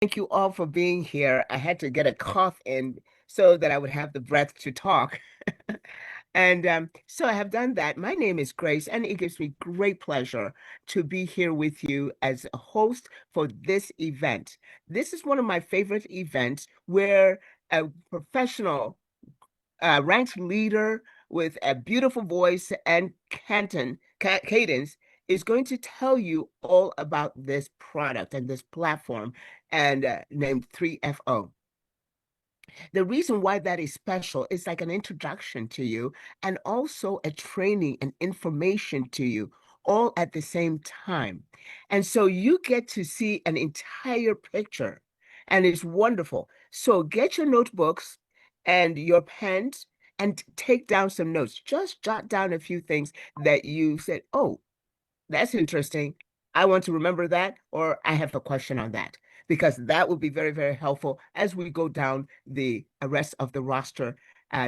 Thank you all for being here. I had to get a cough in so that I would have the breath to talk. And so I have done that. My name is Grace, and it gives me great pleasure to be here with you as a host for this event. This is one of my favorite events where a professional, ranked leader with a beautiful voice and cadence is going to tell you all about this product and this platform and named 3FO. The reason why that is special is like an introduction to you and also a training and information to you all at the same time. And so you get to see an entire picture, and it's wonderful. So get your notebooks and your pens and take down some notes. Just jot down a few things that you said, oh, that's interesting. I want to remember that, or I have a question on that, because that will be very, very helpful as we go down the rest of the roster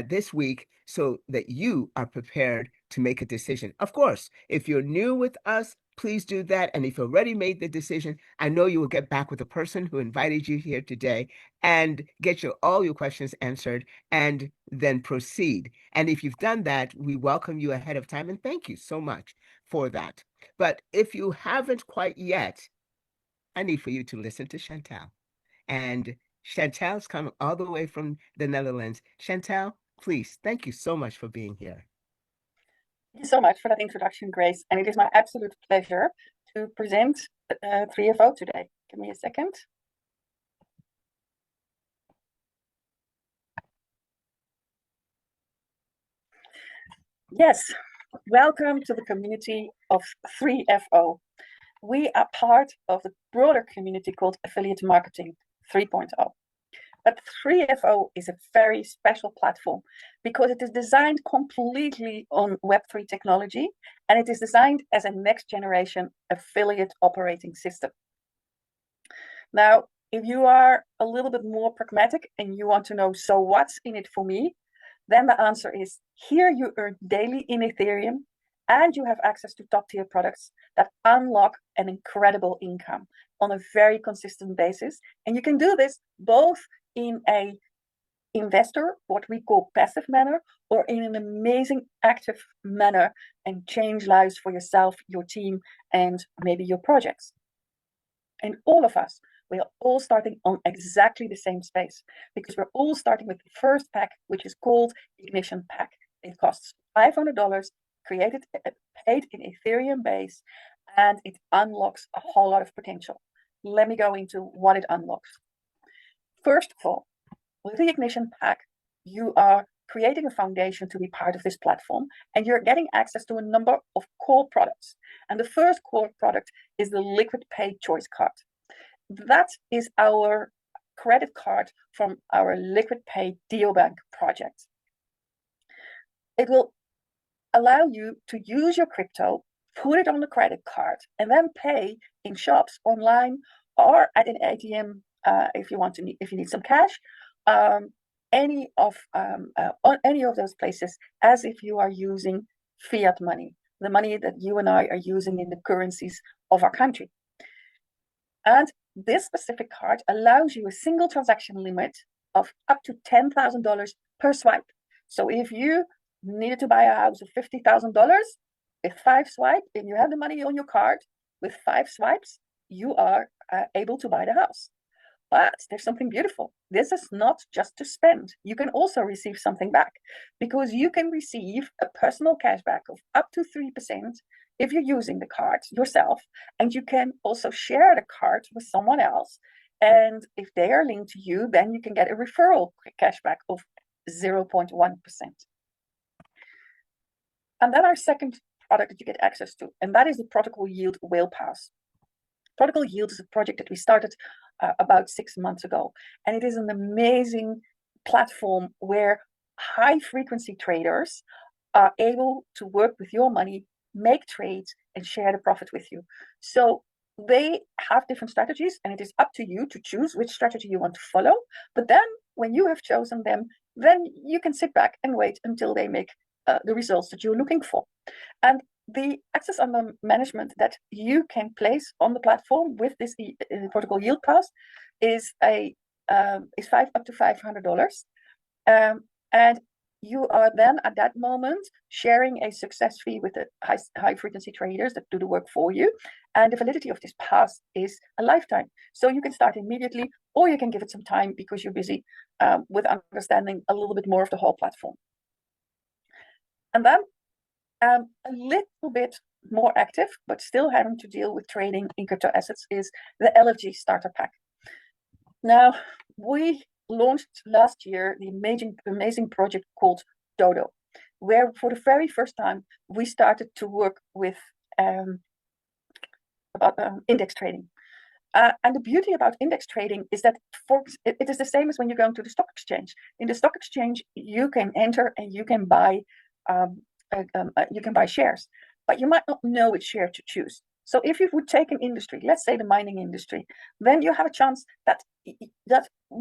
this week so that you are prepared to make a decision. Of course, if you're new with us, please do that. And if you already made the decision, I know you will get back with the person who invited you here today and get all your questions answered and then proceed. And if you've done that, we welcome you ahead of time and thank you so much for that. But if you haven't quite yet, I need for you to listen to Chantal. And Chantal's coming all the way from the Netherlands. Chantal, please, thank you so much for being here. Thank you so much for that introduction, Grace. And it is my absolute pleasure to present 3FO today. Give me a second. Yes, welcome to the community of 3FO. We are part of the broader community called Affiliate Marketing 3.0. But 3FO is a very special platform because it is designed completely on Web3 technology, and it is designed as a next generation affiliate operating system. Now, if you are a little bit more pragmatic and you want to know, so what's in it for me? Then the answer is, here you earn daily in Ethereum, and you have access to top tier products that unlock an incredible income on a very consistent basis. And you can do this both in a investor, what we call passive manner, or in an amazing active manner, and change lives for yourself, your team, and maybe your projects. And all of us, we are all starting on exactly the same space because we're all starting with the first pack, which is called Ignition Pack. It costs $500, created, paid in Ethereum base, and it unlocks a whole lot of potential. Let me go into what it unlocks. First of all, with the Ignition Pack, you are creating a foundation to be part of this platform, and you're getting access to a number of core products. And the first core product is the LquidPay Choice Card. That is our credit card from our LquidPay DealBank project. It will allow you to use your crypto, put it on the credit card, and then pay in shops, online, or at an ATM if you need some cash. Any of those places, as if you are using fiat money, the money that you and I are using in the currencies of our country. And this specific card allows you a single transaction limit of up to $10,000 per swipe. So if you needed to buy a house of $50,000 with 5 swipes, and you have the money on your card, with 5 swipes, you are able to buy the house. But there's something beautiful. This is not just to spend. You can also receive something back, because you can receive a personal cashback of up to 3% if you're using the card yourself. And you can also share the card with someone else. And if they are linked to you, then you can get a referral cashback of 0.1%. And then our second product that you get access to, and that is the Protocol Yeald Whale Pass. Protocol Yeald is a project that we started about 6 months ago. And it is an amazing platform where high frequency traders are able to work with your money, make trades, and share the profit with you. So they have different strategies, and it is up to you to choose which strategy you want to follow. But then when you have chosen them, then you can sit back and wait until they make the results that you're looking for. And the access under management that you can place on the platform with this Protocol Yeald Pass is up to $500, and you are then at that moment sharing a success fee with the high frequency traders that do the work for you, and the validity of this pass is a lifetime. So you can start immediately, or you can give it some time because you're busy with understanding a little bit more of the whole platform. And then a little bit more active, but still having to deal with trading in crypto assets, is the LFG Starter Pack. Now, we launched last year the amazing project called DoDO, where for the very first time we started to work with index trading. And the beauty about index trading is that it is the same as when you're going to the stock exchange. In the stock exchange, you can enter and you can buy shares, but you might not know which share to choose. So if you would take an industry, let's say the mining industry, then you have a chance that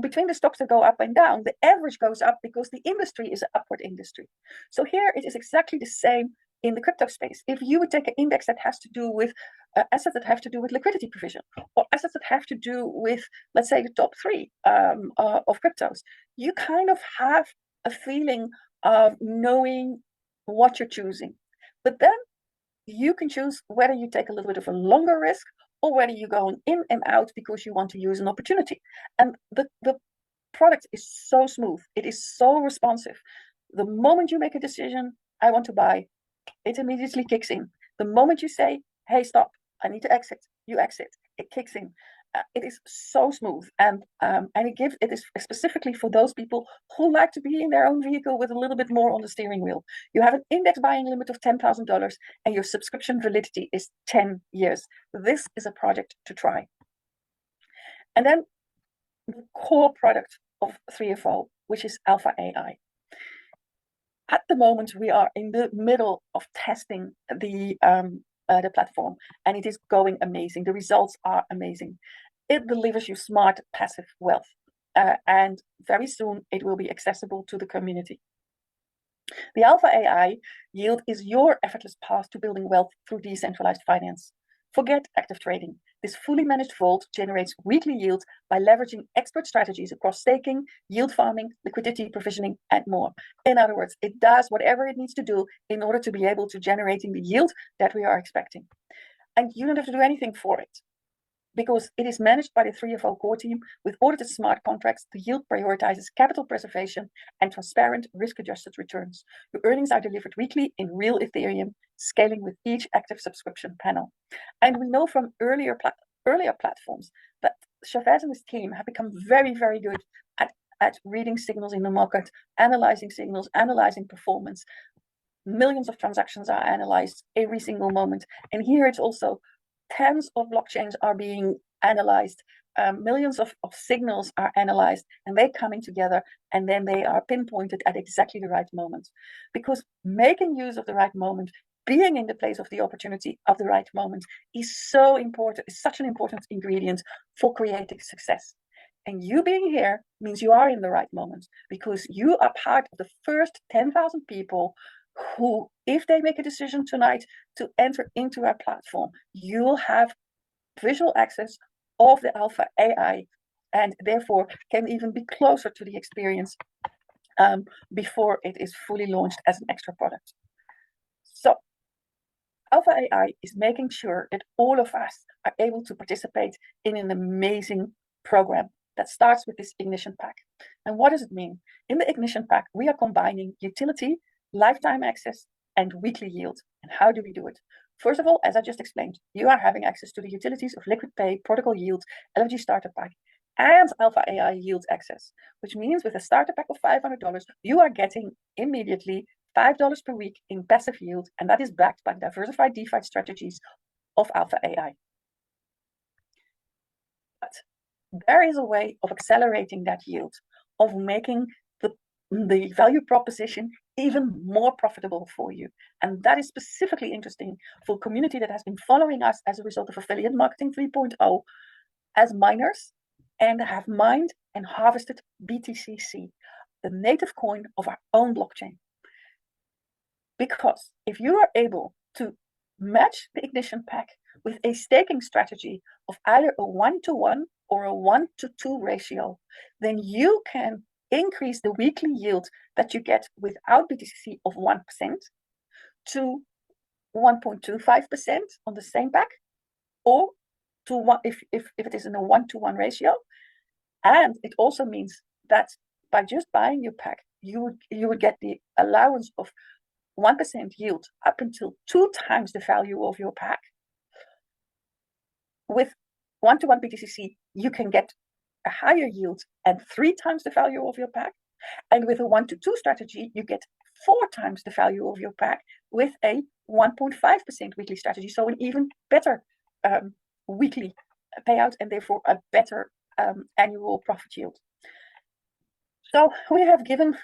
between the stocks that go up and down, the average goes up because the industry is an upward industry. So here it is exactly the same in the crypto space. If you would take an index that has to do with assets that have to do with liquidity provision, or assets that have to do with, let's say, the top three of cryptos, you kind of have a feeling of knowing what you're choosing. But then you can choose whether you take a little bit of a longer risk or whether you're going in and out because you want to use an opportunity. And the product is so smooth. It is so responsive. The moment you make a decision, I want to buy, it immediately kicks in. The moment you say, hey, stop, I need to exit, you exit, it kicks in. It is so smooth, and it is specifically for those people who like to be in their own vehicle with a little bit more on the steering wheel. You have an index buying limit of $10,000, and your subscription validity is 10 years. This is a project to try. And then the core product of 3FO, which is Alpha AI. At the moment, we are in the middle of testing the platform, and it is going amazing. The results are amazing. It delivers you smart passive wealth, and very soon it will be accessible to the community. The Alpha AI Yeald is your effortless path to building wealth through decentralized finance. Forget active trading. This fully managed vault generates weekly yields by leveraging expert strategies across staking, yield farming, liquidity provisioning, and more. In other words, it does whatever it needs to do in order to be able to generating the yield that we are expecting. And you don't have to do anything for it, because it is managed by the 3FO core team with audited smart contracts. The yield prioritizes capital preservation and transparent risk-adjusted returns. Your earnings are delivered weekly in real Ethereum, scaling with each active subscription panel. And we know from earlier platforms that Chavez and his team have become very, very good at reading signals in the market, analyzing signals, analyzing performance. Millions of transactions are analyzed every single moment. And here it's also tens of blockchains are being analyzed, millions of signals are analyzed, and they're coming together, and then they are pinpointed at exactly the right moment. Because making use of the right moment, being in the place of the opportunity of the right moment is so important, is such an important ingredient for creating success. And you being here means you are in the right moment, because you are part of the first 10,000 people who, if they make a decision tonight to enter into our platform, you'll have visual access of the Alpha AI, and therefore can even be closer to the experience before it is fully launched as an extra product. So Alpha AI is making sure that all of us are able to participate in an amazing program that starts with this Ignition Pack. And what does it mean? In the Ignition Pack, we are combining utility, lifetime access, and weekly yield. And how do we do it? First of all, as I just explained, you are having access to the utilities of LquidPay, Protocol Yeald, LFG Starter Pack, and Alpha AI Yield access, which means with a starter pack of $500, you are getting immediately $5 per week in passive yield, and that is backed by diversified DeFi strategies of Alpha AI. But there is a way of accelerating that yield, of making the value proposition even more profitable for you. And that is specifically interesting for a community that has been following us as a result of Affiliate Marketing 3.0 as miners, and have mined and harvested BTCC, the native coin of our own blockchain. Because if you are able to match the Ignition Pack with a staking strategy of either a 1-to-1 or a 1-to-2 ratio, then you can increase the weekly yield that you get without BTCC of 1% to 1.25% on the same pack, or to one if it is in a 1-to-1 ratio. And it also means that by just buying your pack, you would get the allowance of 1% yield up until 2 times the value of your pack. With 1-to-1 BTCC, you can get a higher yield and 3 times the value of your pack. And with a 1-to-2 strategy, you get 4 times the value of your pack with a 1.5% weekly strategy. So an even better weekly payout, and therefore a better annual profit yield. So we have given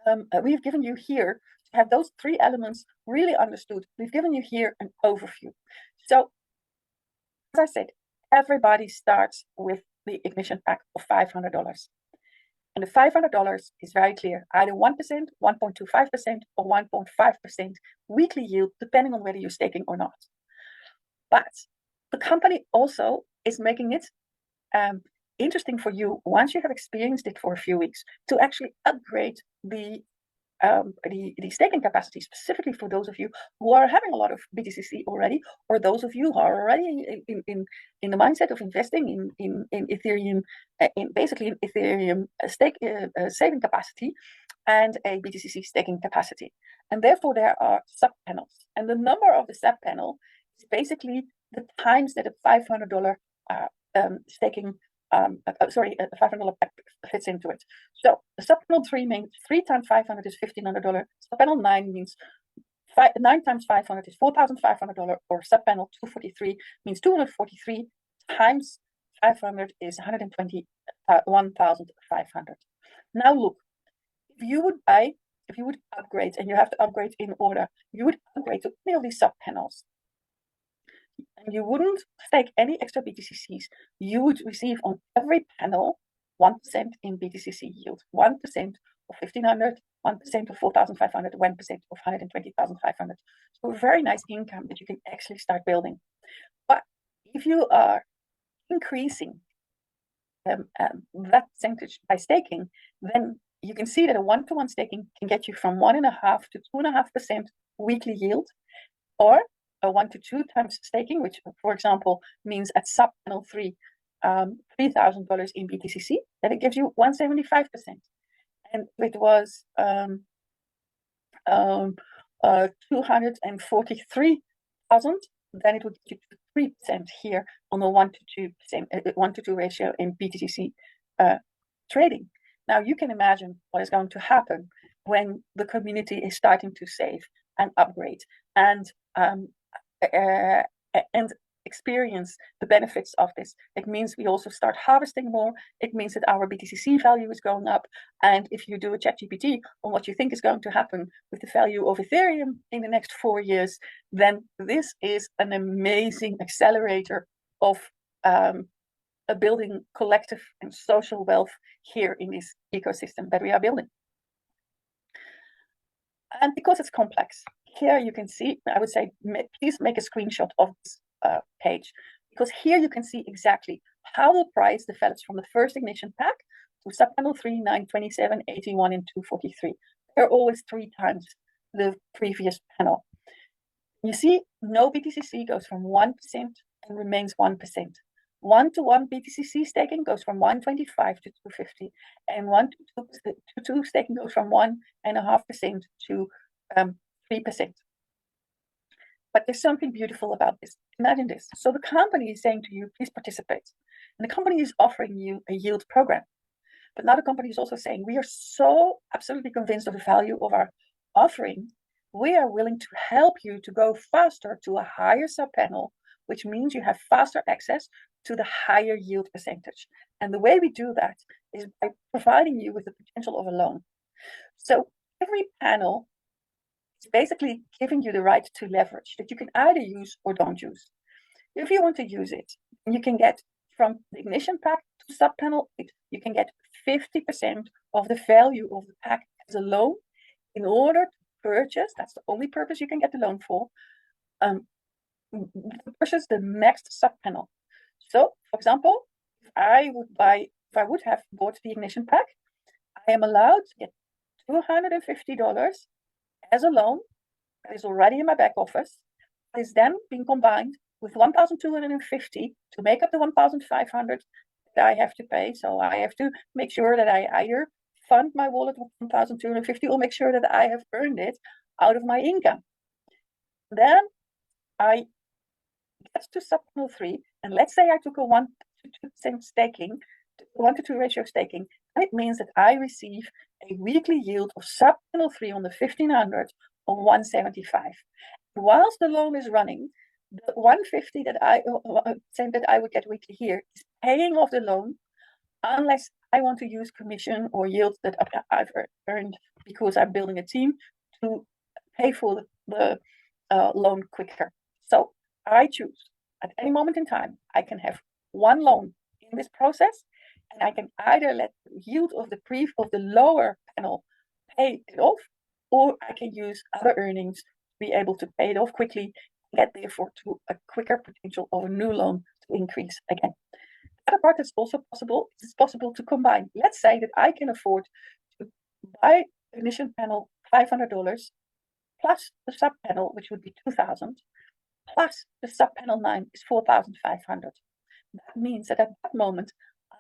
you here to have those 3 elements really understood. We've given you here an overview. So as I said, everybody starts with the ignition pack of $500. And the $500 is very clear, either 1%, 1.25%, or 1.5% weekly yield, depending on whether you're staking or not. But the company also is making it interesting for you, once you have experienced it for a few weeks, to actually upgrade the staking capacity, specifically for those of you who are having a lot of BTCC already, or those of you who are already in the mindset of investing in Ethereum, basically in Ethereum saving capacity and a BTCC staking capacity. And therefore there are sub-panels. And the number of the sub-panel is basically the times that a $500 staking $500 pack fits into it. So the sub-panel 3 means 3 times 500 is $1,500. Sub-panel 9 means 9 times 500 is $4,500, or sub-panel 243 means 243 times 500 is 121,500. Now look, if you would upgrade, and you have to upgrade in order, you would upgrade to any of these sub-panels, and you wouldn't stake any extra BTCCs, you would receive on every panel 1% in BTCC yield, 1% of 1,500, 1% of 4,500, 1% of 120,500. So a very nice income that you can actually start building. But if you are increasing that percentage by staking, then you can see that a 1-to-1 staking can get you from 1.5 to 2.5% weekly yield, or a 1-to-2 times staking, which, for example, means at sub-panel 3, $3,000 in BTCC, then it gives you 175%. And if it was 243,000, then it would give you 3% here on the 1-to-2 ratio in BTCC trading. Now you can imagine what is going to happen when the community is starting to save and upgrade and experience the benefits of this. It means we also start harvesting more. It means that our BTCC value is going up. And if you do a ChatGPT on what you think is going to happen with the value of Ethereum in the next 4 years, then this is an amazing accelerator of building collective and social wealth here in this ecosystem that we are building. And because it's complex, here you can see, I would say, please make a screenshot of this page, because here you can see exactly how the price develops from the first ignition pack to sub-panel 3, 9, 27, 81, and 243. They're always 3 times the previous panel. You see, no BTCC goes from 1% and remains 1%. 1-to-1 BTCC staking goes from 125 to 250, and 1-to-2 staking goes from 1.5% to 3%. But there's something beautiful about this. Imagine this. So the company is saying to you, please participate. And the company is offering you a yield program. But now the company is also saying, we are so absolutely convinced of the value of our offering, we are willing to help you to go faster to a higher sub-panel, which means you have faster access to the higher yield percentage. And the way we do that is by providing you with the potential of a loan. So every panel is basically giving you the right to leverage that you can either use or don't use. If you want to use it, you can get from the ignition pack to sub-panel 8, you can get 50% of the value of the pack as a loan in order to purchase, that's the only purpose you can get the loan for, purchase the next sub-panel. So, for example, if I would have bought the ignition pack, I am allowed to get $250 as a loan that is already in my back office. It is then being combined with 1,250 to make up the 1,500 that I have to pay. So I have to make sure that I either fund my wallet with 1,250 or make sure that I have earned it out of my income. Then I get to subpanel 3, and let's say I took a 1-to-2 staking, 1-to-2 ratio staking. It means that I receive a weekly yield of subpanel 3 on the 1,500 of 175. Whilst the loan is running, the 150 that I would get weekly here is paying off the loan, unless I want to use commission or yield that I've earned because I'm building a team to pay for the loan quicker. So I choose at any moment in time, I can have one loan in this process, and I can either let the yield of the lower panel pay it off, or I can use other earnings to be able to pay it off quickly, get therefore to a quicker potential of a new loan to increase again. The other part is also possible. It's possible to combine. Let's say that I can afford to buy ignition panel $500 plus the sub panel, which would be 2,000, plus the sub panel 9 is 4,500. That means that at that moment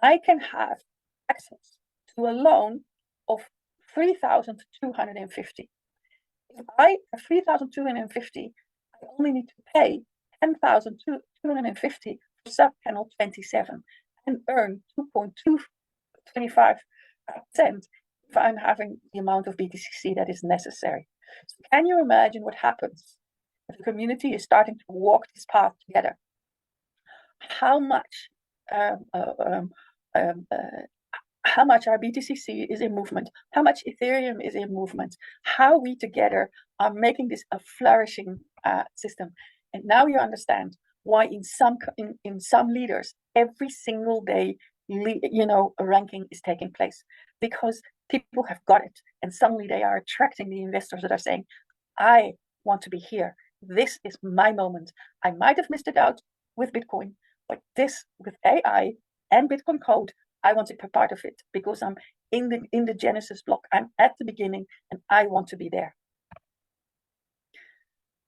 I can have access to a loan of 3,250. If I have 3,250, I only need to pay 10,250 for sub panel 27 and earn 2.225% if I'm having the amount of BTCC that is necessary. So can you imagine what happens if the community is starting to walk this path together? How much our BTCC is in movement, how much Ethereum is in movement, how we together are making this a flourishing system. And now you understand why in some leaders every single day, a ranking is taking place, because people have got it, and suddenly they are attracting the investors that are saying, I want to be here. This is my moment. I might have missed it out with Bitcoin, but this with AI and Bitcoin code, I want to be part of it because I'm in the Genesis block. I'm at the beginning and I want to be there.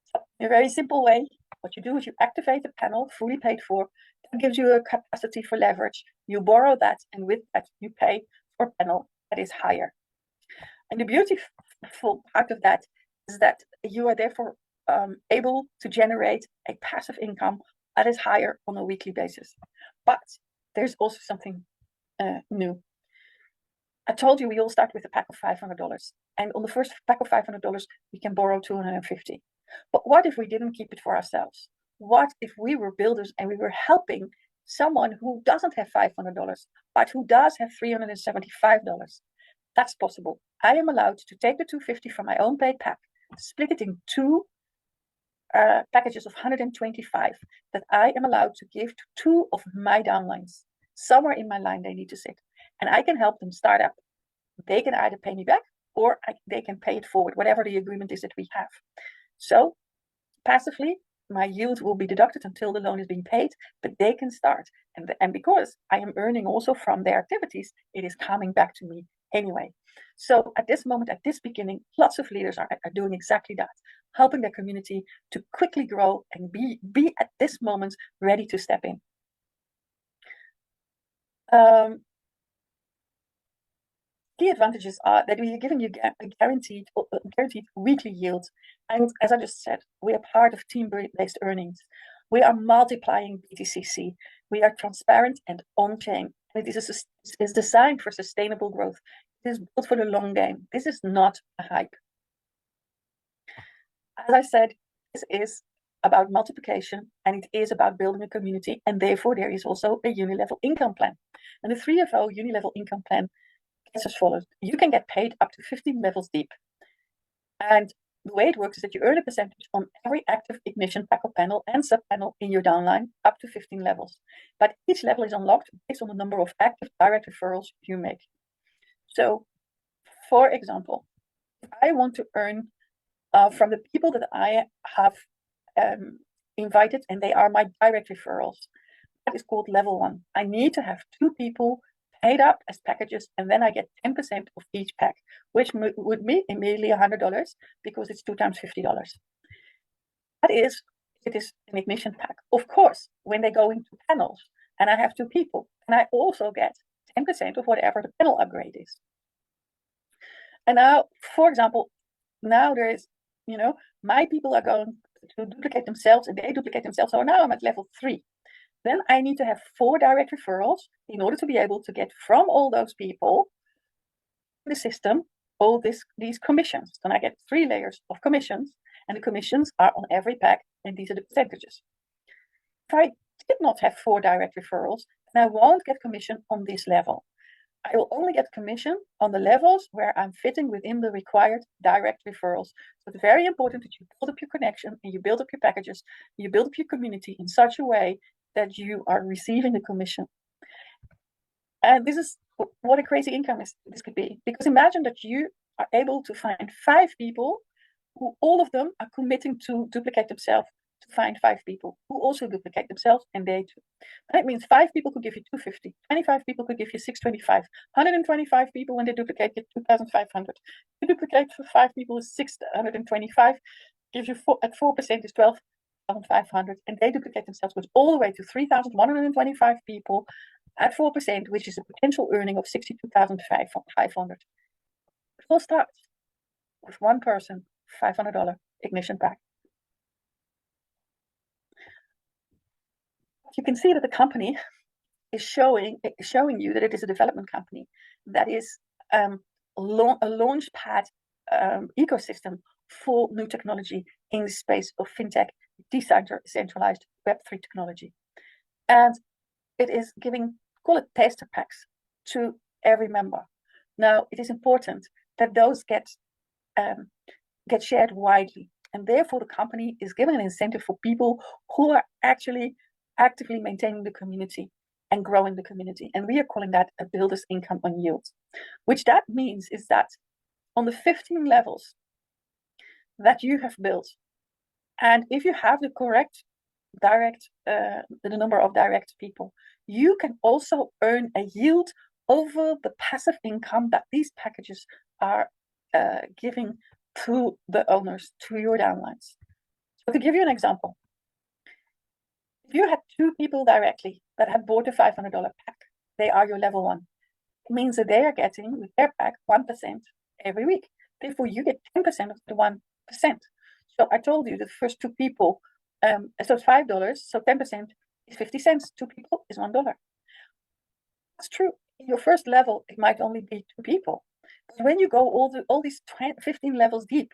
So in a very simple way, what you do is you activate the panel fully paid for. That gives you a capacity for leverage. You borrow that, and with that you pay for a panel that is higher. And the beautiful part of that is that you are therefore able to generate a passive income that is higher on a weekly basis. But there's also something new. I told you we all start with a pack of $500, and on the first pack of $500 we can borrow 250. But what if we didn't keep it for ourselves? What if we were builders and we were helping someone who doesn't have $500 but who does have $375? That's possible. I am allowed to take the 250 from my own paid pack, split it in two packages of 125 that I am allowed to give to two of my downlines. Somewhere in my line they need to sit, and I can help them start up. They can either pay me back or they can pay it forward, whatever the agreement is that we have. So passively, my yield will be deducted until the loan is being paid, but they can start. And because I am earning also from their activities, it is coming back to me anyway. So at this moment, at this beginning, lots of leaders are doing exactly that, helping their community to quickly grow and be at this moment ready to step in. Key advantages are that we are giving you a guaranteed weekly yield. And as I just said, we are part of team-based earnings. We are multiplying BTCC. We are transparent and on-chain. It is designed for sustainable growth. It is built for the long game. This is not a hype. As I said, this is about multiplication, and it is about building a community, and therefore there is also a unilevel income plan. And the 3FO unilevel income plan is as follows. You can get paid up to 15 levels deep. And the way it works is that you earn a percentage on every active ignition pack or panel and sub-panel in your downline up to 15 levels. But each level is unlocked based on the number of active direct referrals you make. So, for example, if I want to earn from the people that I have invited, and they are my direct referrals, That is called level 1. I need to have 2 people paid up as packages, and then I get 10% of each pack, which would be immediately $100 because it's 2 times $50. It is an ignition pack. Of course, when they go into panels and I have 2 people, and I also get 10% of whatever the panel upgrade is. And now, for example, now there is, my people are going to duplicate themselves and they duplicate themselves. So now I'm at level 3. Then I need to have 4 direct referrals in order to be able to get from all those people in the system all these commissions. Then I get 3 layers of commissions, and the commissions are on every pack, and these are the percentages. If I did not have 4 direct referrals, then I won't get commission on this level. I will only get commission on the levels where I'm fitting within the required direct referrals. So it's very important that you build up your connection and you build up your packages, you build up your community in such a way that you are receiving the commission. And this is what a crazy income this could be. Because imagine that you are able to find 5 people who all of them are committing to duplicate themselves, to find 5 people who also duplicate themselves, and they too. That means 5 people could give you 250, 25 people could give you 625, 125 people when they duplicate get 2,500. You duplicate for 5 people is 625, gives you at 4% is 12,500, and they duplicate themselves, goes all the way to 3,125 people at 4%, which is a potential earning of 62,500. It all starts with one person, $500 ignition pack. You can see that the company is showing you that it is a development company that is a launch pad ecosystem for new technology in the space of fintech, decentralized Web3 technology. And it is giving, call it taster packs, to every member. Now, it is important that those get shared widely. And therefore, the company is giving an incentive for people who are actually actively maintaining the community and growing the community. And we are calling that a builder's income on yield, which that means is that on the 15 levels that you have built, and if you have the correct the number of direct people, you can also earn a yield over the passive income that these packages are giving to the owners, to your downlines. So to give you an example, if you had 2 people directly that had bought a $500 pack, they are your level 1. It means that they are getting with their pack 1% every week. Therefore, you get 10% of the 1%. So I told you the first 2 people, so it's $5, so 10% is 50 cents. 2 people is $1. That's true. In your first level, it might only be 2 people. But when you go all these 15 levels deep,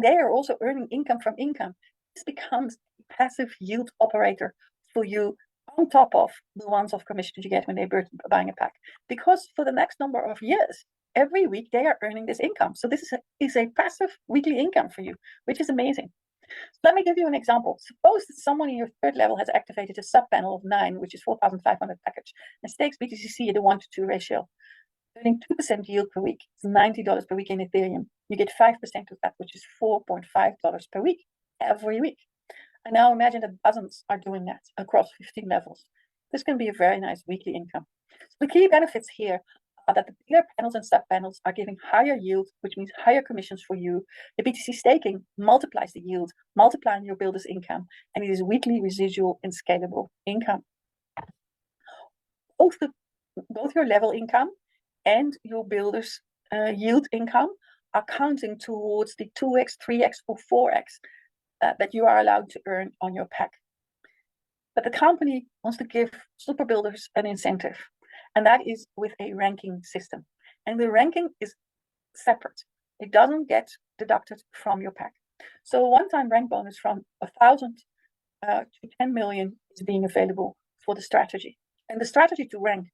they are also earning income from income. This becomes a passive yield operator for you on top of the ones of commissions you get when they're buying a pack. Because for the next number of years, every week they are earning this income. So this is a passive weekly income for you, which is amazing. So let me give you an example. Suppose that someone in your 3rd level has activated a sub panel of 9, which is 4,500 package, and stakes BTCC at a 1-to-2 ratio, earning 2% yield per week. It's $90 per week in Ethereum. You get 5% of that, which is $4.5 per week, every week. And now imagine that dozens are doing that across 15 levels. This can be a very nice weekly income. So the key benefits here are that the bigger panels and sub-panels are giving higher yield, which means higher commissions for you. The BTC staking multiplies the yield, multiplying your builder's income, and it is weekly residual and scalable income. Both your level income and your builder's yield income are counting towards the 2x, 3x, or 4x that you are allowed to earn on your pack. But the company wants to give super builders an incentive, and that is with a ranking system. And the ranking is separate. It doesn't get deducted from your pack. So a one-time rank bonus from 1,000 to 10 million is being available for the strategy. And the strategy to rank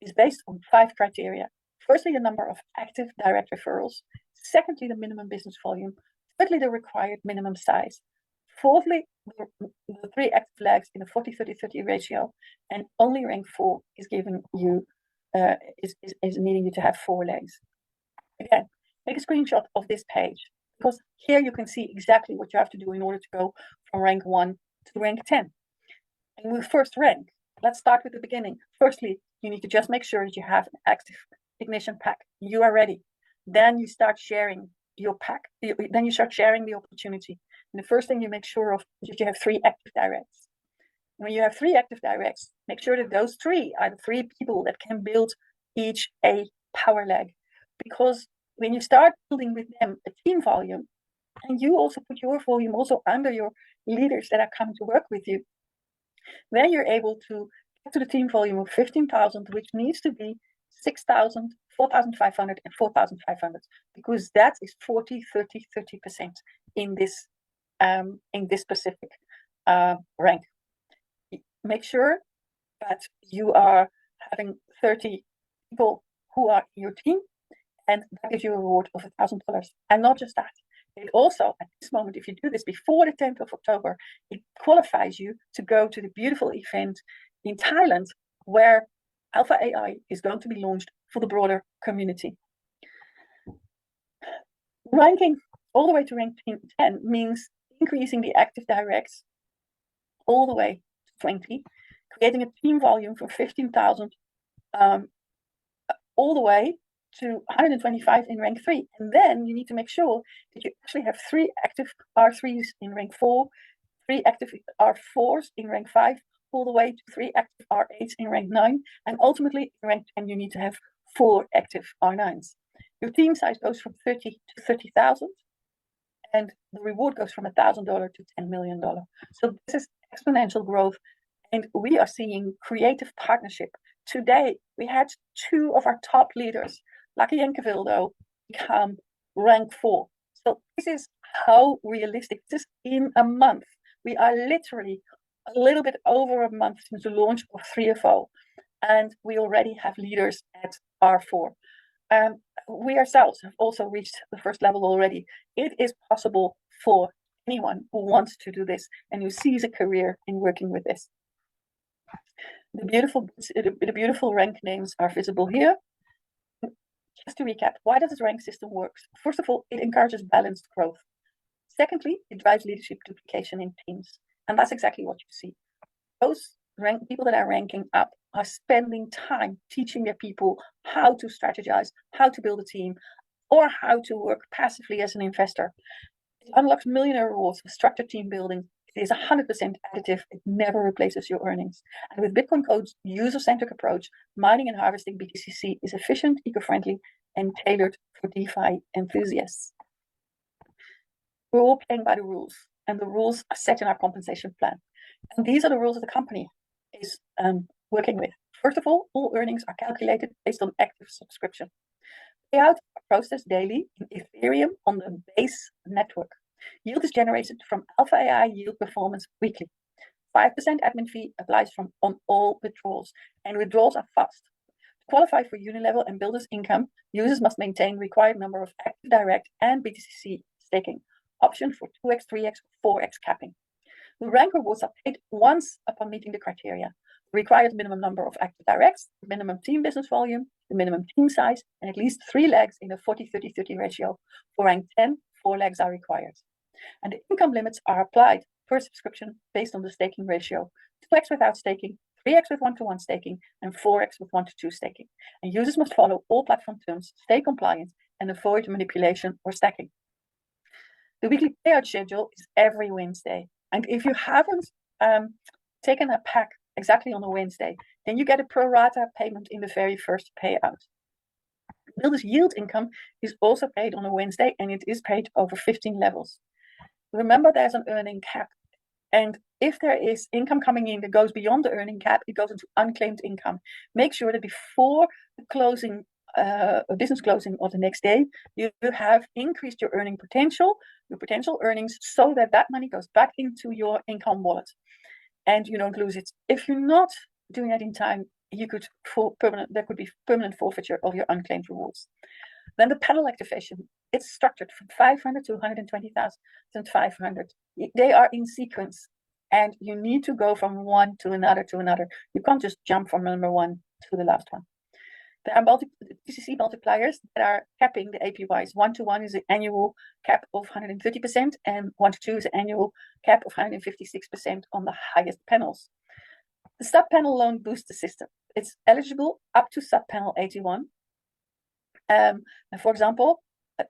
is based on 5 criteria. Firstly, the number of active direct referrals. Secondly, the minimum business volume. Thirdly, the required minimum size. Fourthly, the 3 active legs in a 40-30-30 ratio. And only rank 4 is giving you is needing you to have 4 legs. Again, make a screenshot of this page, because here you can see exactly what you have to do in order to go from rank 1 to rank 10. And with first rank, let's start with the beginning. Firstly, you need to just make sure that you have an active ignition pack. You are ready. Then you start sharing your pack. Then you start sharing the opportunity. And the first thing you make sure of is that you have 3 active directs. When you have 3 active directs, make sure that those 3 are the 3 people that can build each a power leg. Because when you start building with them a team volume, and you also put your volume also under your leaders that are coming to work with you, then you're able to get to the team volume of 15,000, which needs to be 6,000, 4,500, and 4,500, because that is 40, 30, 30% in this specific rank. Make sure that you are having 30 people who are in your team, and that gives you a reward of $1,000. And not just that, it also, at this moment, if you do this before the 10th of October, it qualifies you to go to the beautiful event in Thailand, where Alpha AI is going to be launched for the broader community. Ranking all the way to rank 10 means increasing the active directs all the way to 20, creating a team volume from 15,000 all the way to 125 in rank 3. And then you need to make sure that you actually have 3 active R3s in rank 4, 3 active R4s in rank 5, all the way to 3 active R8s in rank 9. And ultimately, in rank 10, you need to have 4 active R9s. Your team size goes from 30 to 30,000, and the reward goes from $1,000 to $10 million. So this is exponential growth, and we are seeing creative partnership. Today, we had 2 of our top leaders, Lucky and Cavildo, become rank 4. So this is how realistic. This is in a month. We are literally a little bit over a month since the launch of 3FO, and we already have leaders at R4. We ourselves have also reached the first level already. It is possible for anyone who wants to do this and who sees a career in working with this. The beautiful rank names are visible here. Just to recap, why does this rank system work? First of all, it encourages balanced growth. Secondly, it drives leadership duplication in teams. And that's exactly what you see. Those people that are ranking up are spending time teaching their people how to strategize, how to build a team, or how to work passively as an investor. It unlocks millionaire rewards with structured team building. It is 100% additive. It never replaces your earnings. And with BitcoinCode's user-centric approach, mining and harvesting BTCC is efficient, eco-friendly, and tailored for DeFi enthusiasts. We're all playing by the rules, and the rules are set in our compensation plan. And these are the rules that the company is working with. First of all earnings are calculated based on active subscription. Payouts are processed daily in Ethereum on the base network. Yield is generated from Alpha AI yield performance weekly. 5% admin fee applies on all withdrawals, and withdrawals are fast. To qualify for Unilevel and Builders income, users must maintain required number of active direct and BTCC staking, option for 2x, 3x, 4x capping. The rank rewards are paid once upon meeting the criteria. The required minimum number of active directs, the minimum team business volume, the minimum team size, and at least 3 legs in a 40-30-30 ratio. For rank 10, 4 legs are required. And the income limits are applied per subscription based on the staking ratio. 2x without staking, 3x with 1-to-1 staking, and 4x with 1-to-2 staking. And users must follow all platform terms, stay compliant, and avoid manipulation or stacking. The weekly payout schedule is every Wednesday. And if you haven't taken a pack exactly on a Wednesday, then you get a pro rata payment in the very first payout. Builders yield income is also paid on a Wednesday, and it is paid over 15 levels. Remember, there's an earning cap. And if there is income coming in that goes beyond the earning cap, it goes into unclaimed income. Make sure that before the closing, business closing of the next day, you have increased your earning potential, your potential earnings, so that that money goes back into your income wallet and you don't lose it. If you're not doing that in time, there could be permanent forfeiture of your unclaimed rewards. Then the panel activation, it's structured from 500 to 120,500. They are in sequence, and you need to go from one to another to another. You can't just jump from number 1 to the last one. There are TCC multipliers that are capping the APYs. 1-to-1 is an annual cap of 130%, and 1-to-2 is an annual cap of 156% on the highest panels. The sub-panel loan boosts the system. It's eligible up to sub-panel 81. And for example,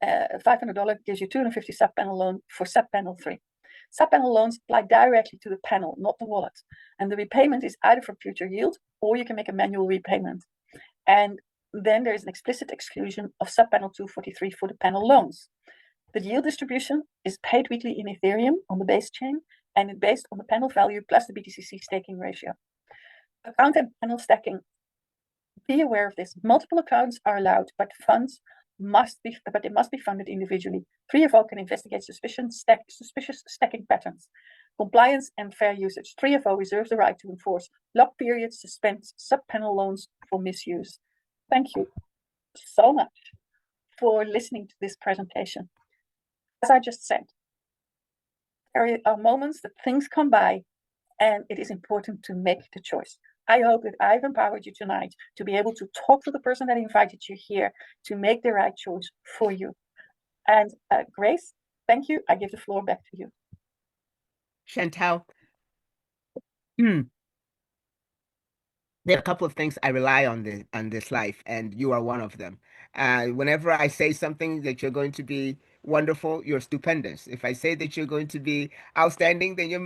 $500 gives you 250 sub-panel loan for sub-panel 3. Sub-panel loans apply directly to the panel, not the wallet. And the repayment is either from future yield or you can make a manual repayment. And then there is an explicit exclusion of sub-panel 243 for the panel loans. The yield distribution is paid weekly in Ethereum on the base chain and it's based on the panel value plus the BTCC staking ratio. Account and panel stacking. Be aware of this. Multiple accounts are allowed, but they must be funded individually. 3FO can investigate suspicious stacking patterns. Compliance and fair usage. 3FO reserves the right to enforce lock periods, suspend sub-panel loans for misuse. Thank you so much for listening to this presentation. As I just said, there are moments that things come by and it is important to make the choice. I hope that I've empowered you tonight to be able to talk to the person that invited you here to make the right choice for you. And Grace, thank you. I give the floor back to you. Chantal, there are a couple of things I rely on this life, and you are one of them. Whenever I say something that you're going to be wonderful, you're stupendous. If I say that you're going to be outstanding, then you're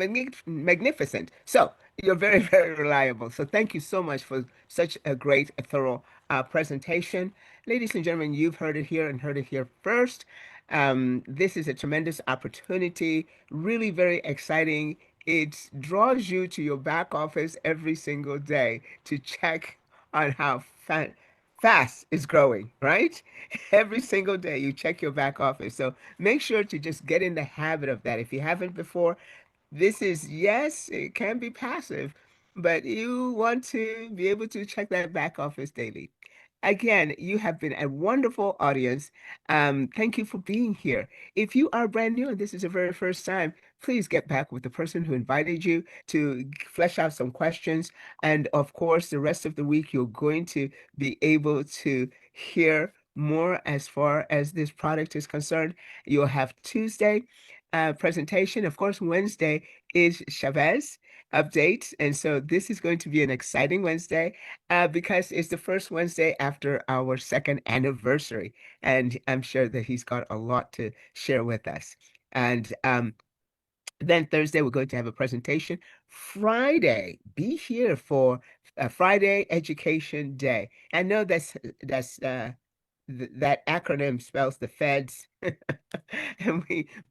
magnificent. So you're very, very reliable. So thank you so much for such a great, thorough presentation. Ladies and gentlemen, you've heard it here and heard it here first. This is a tremendous opportunity, really very exciting. It draws you to your back office every single day to check on how fast it's growing, right? Every single day you check your back office. So make sure to just get in the habit of that. If you haven't before, this is, yes, it can be passive, but you want to be able to check that back office daily. Again, you have been a wonderful audience. Thank you for being here. If you are brand new and this is the very first time, please get back with the person who invited you to flesh out some questions. And of course, the rest of the week, you're going to be able to hear more as far as this product is concerned. You'll have Tuesday presentation. Of course, Wednesday is Chavez update. And so this is going to be an exciting Wednesday because it's the first Wednesday after our second anniversary. And I'm sure that he's got a lot to share with us. And then Thursday, we're going to have a presentation. Friday, be here for Friday Education Day. I know that acronym spells the feds,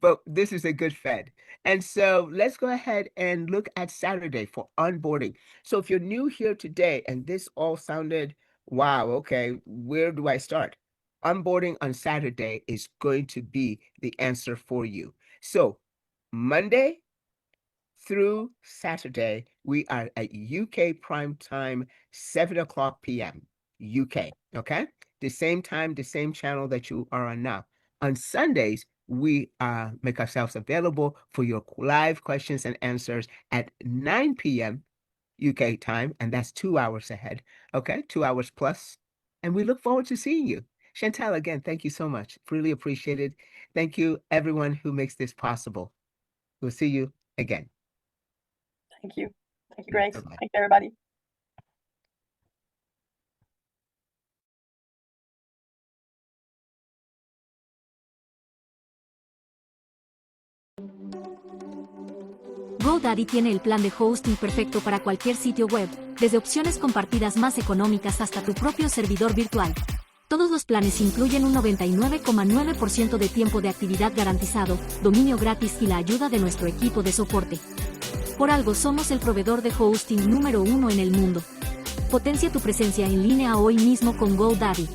but this is a good fed. And so let's go ahead and look at Saturday for onboarding. So if you're new here today and this all sounded, wow, okay, where do I start? Onboarding on Saturday is going to be the answer for you. So Monday through Saturday, we are at UK prime time, 7:00 p.m. UK, okay? The same time, the same channel that you are on now. On Sundays, we make ourselves available for your live questions and answers at 9 p.m. UK time, and that's 2 hours ahead, okay? 2 hours plus, and we look forward to seeing you. Chantal, again, thank you so much. Really appreciate it. Thank you, everyone who makes this possible. We'll see you again. Thank you. Thank you, Grace. Bye-bye. Thank you, everybody. GoDaddy tiene el plan de hosting perfecto para cualquier sitio web, desde opciones compartidas más económicas hasta tu propio servidor virtual. Todos los planes incluyen un 99,9% de tiempo de actividad garantizado, dominio gratis y la ayuda de nuestro equipo de soporte. Por algo somos el proveedor de hosting número 1 en el mundo. Potencia tu presencia en línea hoy mismo con GoDaddy.